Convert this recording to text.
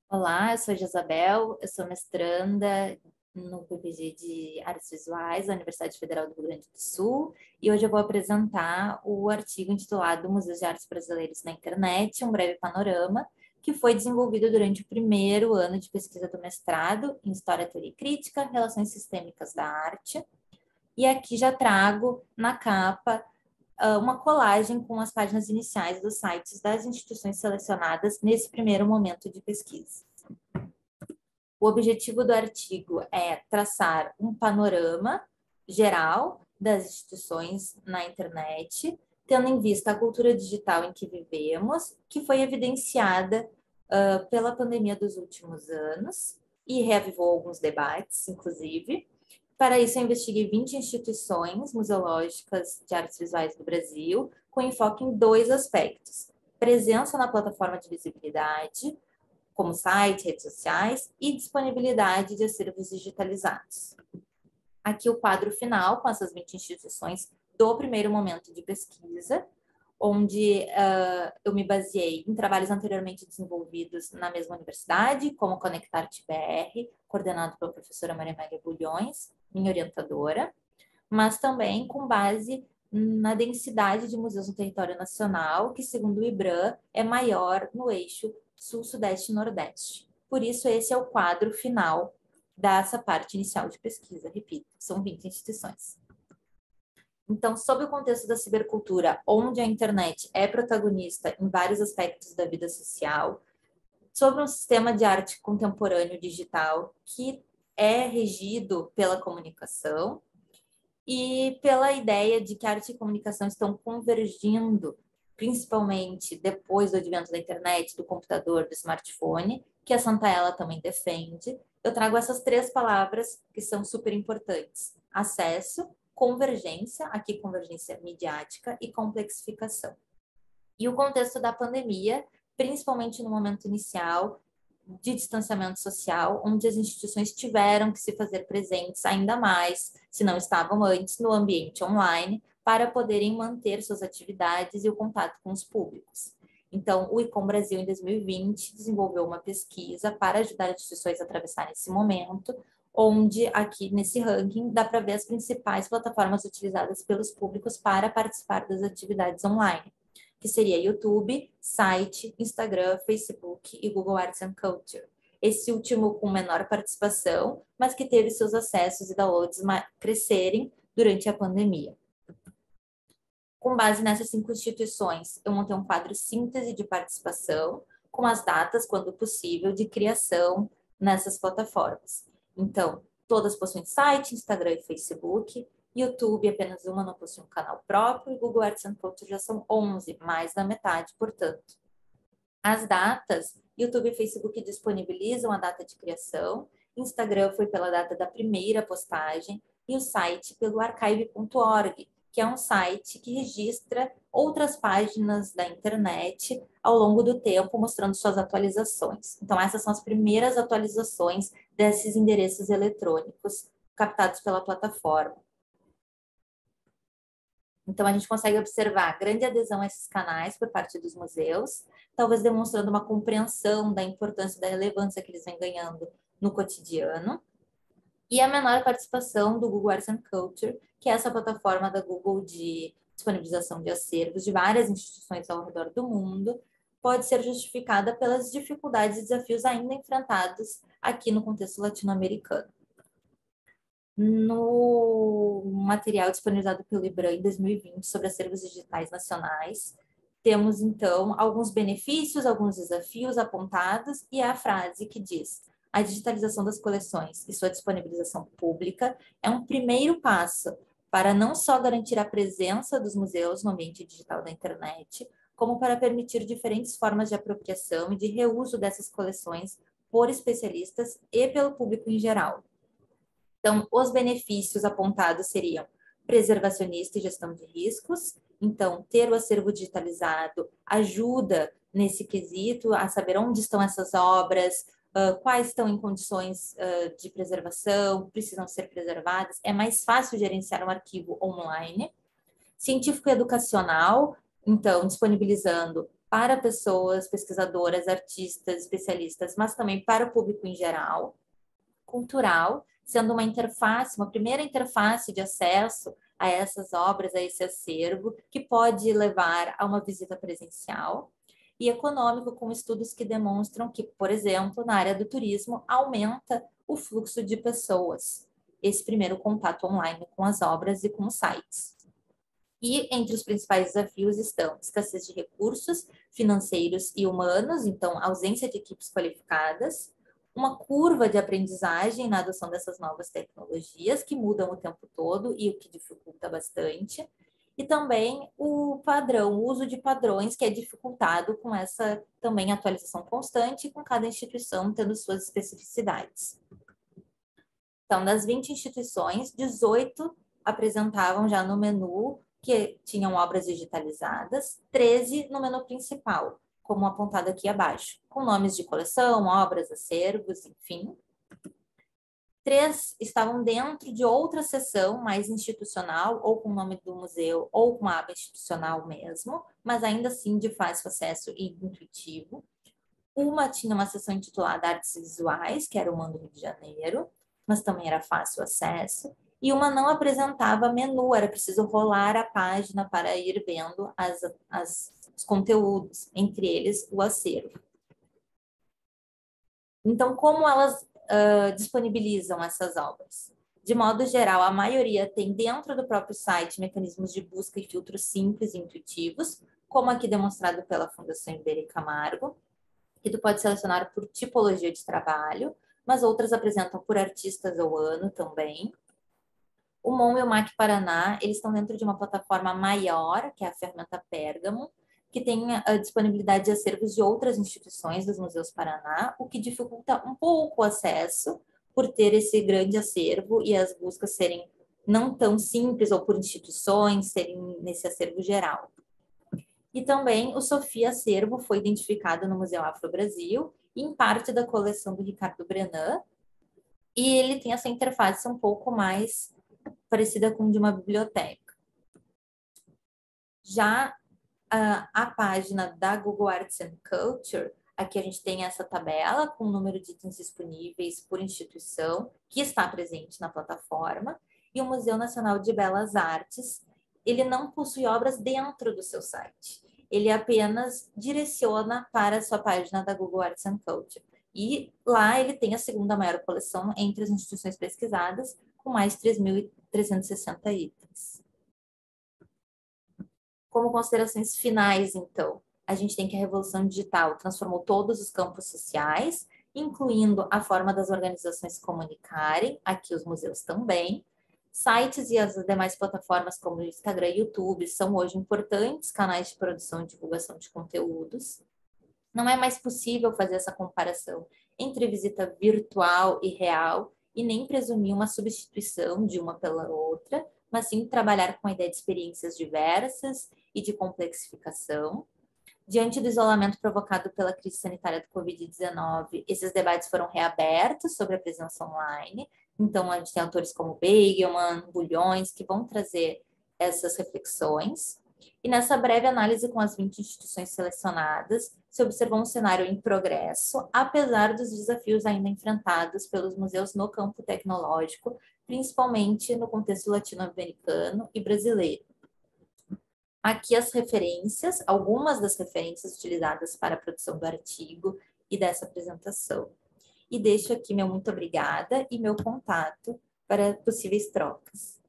Olá, eu sou a Josabel, eu sou mestranda no PPG de Artes Visuais da Universidade Federal do Rio Grande do Sul e hoje eu vou apresentar o artigo intitulado Museus de Artes Brasileiros na Internet, um breve panorama, que foi desenvolvido durante o primeiro ano de pesquisa do mestrado em História, Teoria e Crítica, Relações Sistêmicas da Arte. E aqui já trago na capa uma colagem com as páginas iniciais dos sites das instituições selecionadas nesse primeiro momento de pesquisa. O objetivo do artigo é traçar um panorama geral das instituições na internet, tendo em vista a cultura digital em que vivemos, que foi evidenciada pela pandemia dos últimos anos e reavivou alguns debates, inclusive. Para isso, eu investiguei 20 instituições museológicas de artes visuais do Brasil, com enfoque em dois aspectos: presença na plataforma de visibilidade, como site, redes sociais, e disponibilidade de acervos digitalizados. Aqui o quadro final, com essas 20 instituições do primeiro momento de pesquisa, onde eu me baseei em trabalhos anteriormente desenvolvidos na mesma universidade, como Conectarte BR, coordenado pela professora Maria Amélia Bulhões, minha orientadora, mas também com base na densidade de museus no território nacional, que, segundo o IBRAM, é maior no eixo sul, sudeste e nordeste. Por isso, esse é o quadro final dessa parte inicial de pesquisa. Repito, são 20 instituições. Então, sob o contexto da cibercultura, onde a internet é protagonista em vários aspectos da vida social, sobre um sistema de arte contemporâneo digital que é regido pela comunicação e pela ideia de que arte e comunicação estão convergindo, principalmente depois do advento da internet, do computador, do smartphone, que a Santaella também defende, eu trago essas três palavras que são super importantes: acesso, convergência, aqui convergência midiática, e complexificação. E o contexto da pandemia, principalmente no momento inicial de distanciamento social, onde as instituições tiveram que se fazer presentes ainda mais, se não estavam antes, no ambiente online, para poderem manter suas atividades e o contato com os públicos. Então, o ICOM Brasil, em 2020, desenvolveu uma pesquisa para ajudar as instituições a atravessar esse momento, onde aqui nesse ranking dá para ver as principais plataformas utilizadas pelos públicos para participar das atividades online, que seria YouTube, site, Instagram, Facebook e Google Arts and Culture. Esse último com menor participação, mas que teve seus acessos e downloads crescerem durante a pandemia. Com base nessas 5 instituições, eu montei um quadro síntese de participação, com as datas, quando possível, de criação nessas plataformas. Então, todas possuem site, Instagram e Facebook. YouTube, apenas uma não possui um canal próprio, e Google Arts and Culture já são 11, mais da metade, portanto. As datas, YouTube e Facebook disponibilizam a data de criação, Instagram foi pela data da primeira postagem, e o site pelo archive.org, que é um site que registra outras páginas da internet ao longo do tempo, mostrando suas atualizações. Então, essas são as primeiras atualizações desses endereços eletrônicos captados pela plataforma. Então, a gente consegue observar grande adesão a esses canais por parte dos museus, talvez demonstrando uma compreensão da importância e da relevância que eles vêm ganhando no cotidiano, e a menor participação do Google Arts and Culture, que é essa plataforma da Google de disponibilização de acervos de várias instituições ao redor do mundo, pode ser justificada pelas dificuldades e desafios ainda enfrentados aqui no contexto latino-americano. No material disponibilizado pelo IBRAM em 2020 sobre acervos digitais nacionais, temos, então, alguns benefícios, alguns desafios apontados e a frase que diz: a digitalização das coleções e sua disponibilização pública é um primeiro passo para não só garantir a presença dos museus no ambiente digital da internet, como para permitir diferentes formas de apropriação e de reuso dessas coleções por especialistas e pelo público em geral. Então, os benefícios apontados seriam preservacionista e gestão de riscos. Então, ter o acervo digitalizado ajuda nesse quesito a saber onde estão essas obras, quais estão em condições de preservação, precisam ser preservadas. É mais fácil gerenciar um arquivo online. Científico e educacional, então, disponibilizando para pessoas, pesquisadoras, artistas, especialistas, mas também para o público em geral, cultural, sendo uma interface, uma primeira interface de acesso a essas obras, a esse acervo, que pode levar a uma visita presencial, e econômico, com estudos que demonstram que, por exemplo, na área do turismo, aumenta o fluxo de pessoas, esse primeiro contato online com as obras e com os sites. E entre os principais desafios estão escassez de recursos financeiros e humanos, então ausência de equipes qualificadas, uma curva de aprendizagem na adoção dessas novas tecnologias, que mudam o tempo todo e o que dificulta bastante, e também o padrão, o uso de padrões, que é dificultado com essa também atualização constante, com cada instituição tendo suas especificidades. Então, das 20 instituições, 18 apresentavam já no menu que tinham obras digitalizadas, 13 no menu principal, como apontado aqui abaixo, com nomes de coleção, obras, acervos, enfim. 3 estavam dentro de outra seção mais institucional, ou com o nome do museu, ou com a aba institucional mesmo, mas ainda assim de fácil acesso e intuitivo. Uma tinha uma seção intitulada Artes Visuais, que era o MAN do Rio de Janeiro, mas também era fácil acesso. E uma não apresentava menu, era preciso rolar a página para ir vendo os conteúdos, entre eles o acervo. Então, como elas disponibilizam essas obras? De modo geral, a maioria tem dentro do próprio site mecanismos de busca e filtros simples e intuitivos, como aqui demonstrado pela Fundação Iberê Camargo, que tu pode selecionar por tipologia de trabalho, mas outras apresentam por artistas ou ano também. O MON e o MAC Paraná, eles estão dentro de uma plataforma maior, que é a ferramenta Pérgamo, que tem a disponibilidade de acervos de outras instituições dos Museus Paraná, o que dificulta um pouco o acesso, por ter esse grande acervo e as buscas serem não tão simples, ou por instituições, serem nesse acervo geral. E também o Sofia Acervo foi identificado no Museu Afro-Brasil, em parte da coleção do Ricardo Brenan, e ele tem essa interface um pouco mais parecida com de uma biblioteca. Já a página da Google Arts and Culture, aqui a gente tem essa tabela com o número de itens disponíveis por instituição, que está presente na plataforma, e o Museu Nacional de Belas Artes, ele não possui obras dentro do seu site, ele apenas direciona para a sua página da Google Arts and Culture. E lá ele tem a segunda maior coleção entre as instituições pesquisadas, com mais 3.360 itens. Como considerações finais, então, a gente tem que a revolução digital transformou todos os campos sociais, incluindo a forma das organizações se comunicarem, aqui os museus também. Sites e as demais plataformas como o Instagram e YouTube são hoje importantes canais de produção e divulgação de conteúdos. Não é mais possível fazer essa comparação entre visita virtual e real e nem presumir uma substituição de uma pela outra, mas sim trabalhar com a ideia de experiências diversas e de complexificação. Diante do isolamento provocado pela crise sanitária do Covid-19, esses debates foram reabertos sobre a presença online. Então, a gente tem autores como Begelman, Bulhões, que vão trazer essas reflexões. E nessa breve análise com as 20 instituições selecionadas, se observou um cenário em progresso, apesar dos desafios ainda enfrentados pelos museus no campo tecnológico, principalmente no contexto latino-americano e brasileiro. Aqui as referências, algumas das referências utilizadas para a produção do artigo e dessa apresentação. E deixo aqui meu muito obrigada e meu contato para possíveis trocas.